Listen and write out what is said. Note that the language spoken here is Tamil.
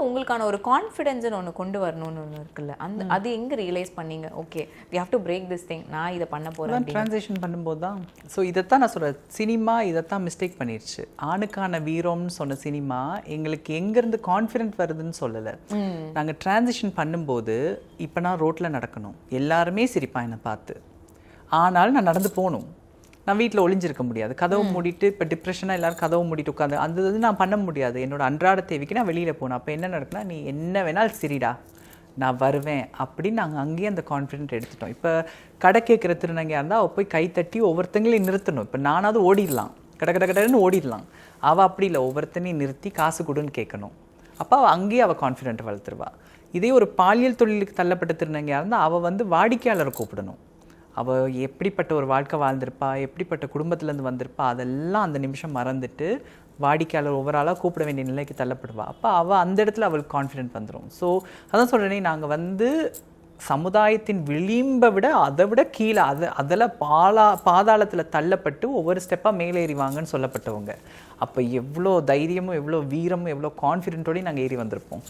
உங்களுக்கான ஒரு கான்ஃபிடென்ஸ்னு ஒன்று கொண்டு வரணும்னு ஒன்று இருக்குல்ல, அது எங்கே ரியலைஸ் பண்ணீங்க? Okay we have to break this thing, நான் இதை பண்ண போகிறேன். ட்ரான்ஸிஷன் பண்ணும்போது தான். ஸோ இதைத்தான் நான் சொல்கிறேன், சினிமா இதைத்தான் மிஸ்டேக் பண்ணிடுச்சு. ஆணுக்கான வீரம்னு சொன்ன சினிமா எங்களுக்கு எங்கேருந்து கான்ஃபிடென்ட் வருதுன்னு சொல்லலை. நாங்கள் ட்ரான்ஸிஷன் பண்ணும்போது இப்போ நான் ரோட்டில் நடக்கணும், எல்லாருமே சிரிப்பா என்னை பார்த்து, ஆனால் நான் நடந்து போகணும். நான் வீட்டில் ஒளிஞ்சிருக்க முடியாது, கதவு மூடிட்டு. இப்போ டிப்ரெஷனாக எல்லாரும் கதவு மூடிட்டு உட்காந்து அந்த இது நான் பண்ண முடியாது. என்னோட அன்றாட தேவைக்கு நான் வெளியில் போகணும். அப்போ என்ன நடக்குன்னா, நீ என்ன வேணாலும் சரிடா நான் வருவேன் அப்படின்னு நாங்கள் அங்கேயே அந்த கான்ஃபிடென்ட் எடுத்துட்டோம். இப்போ கடை கேட்குற திருநங்கையாக இருந்தால் அவள் போய் கை தட்டி ஒவ்வொருத்தங்களையும் நிறுத்தணும். இப்போ நானாவது ஓடிடலாம், கடன்னு ஓடிடலாம். அவள் அப்படி இல்லை, ஒவ்வொருத்தனையும் நிறுத்தி காசு கொடுன்னு கேட்கணும். அப்போ அவள் அங்கேயே அவள் கான்ஃபிடென்ட் வளர்த்துருவா. இதே ஒரு பாலியல் தொழிலுக்கு தள்ளப்பட்ட திருநங்கையாக இருந்தால் அவள் வந்து வாடிக்கையாளரை கூப்பிடணும். அவள் எப்படிப்பட்ட ஒரு வாழ்க்கை வாழ்ந்திருப்பா, எப்படிப்பட்ட குடும்பத்துலேருந்து வந்திருப்பா, அதெல்லாம் அந்த நிமிஷம் மறந்துட்டு வாடிக்கையாளர் ஓவராலாக கூப்பிட வேண்டிய நிலைக்கு தள்ளப்படுவா. அப்போ அவள் அந்த இடத்துல அவளுக்கு கான்ஃபிடென்ட் வந்துடும். ஸோ அதான் சொல்கிறேனே, நாங்கள் வந்து சமுதாயத்தின் விளிம்பை விட அதை விட கீழே அதில் பாதாளத்தில் தள்ளப்பட்டு ஒவ்வொரு ஸ்டெப்பாக மேலேறிவாங்கன்னு சொல்லப்பட்டவங்க. அப்போ எவ்வளோ தைரியமும் எவ்வளோ வீரமும் எவ்வளோ கான்ஃபிடென்ட்டோடையும் நாங்கள் ஏறி வந்திருப்போம்.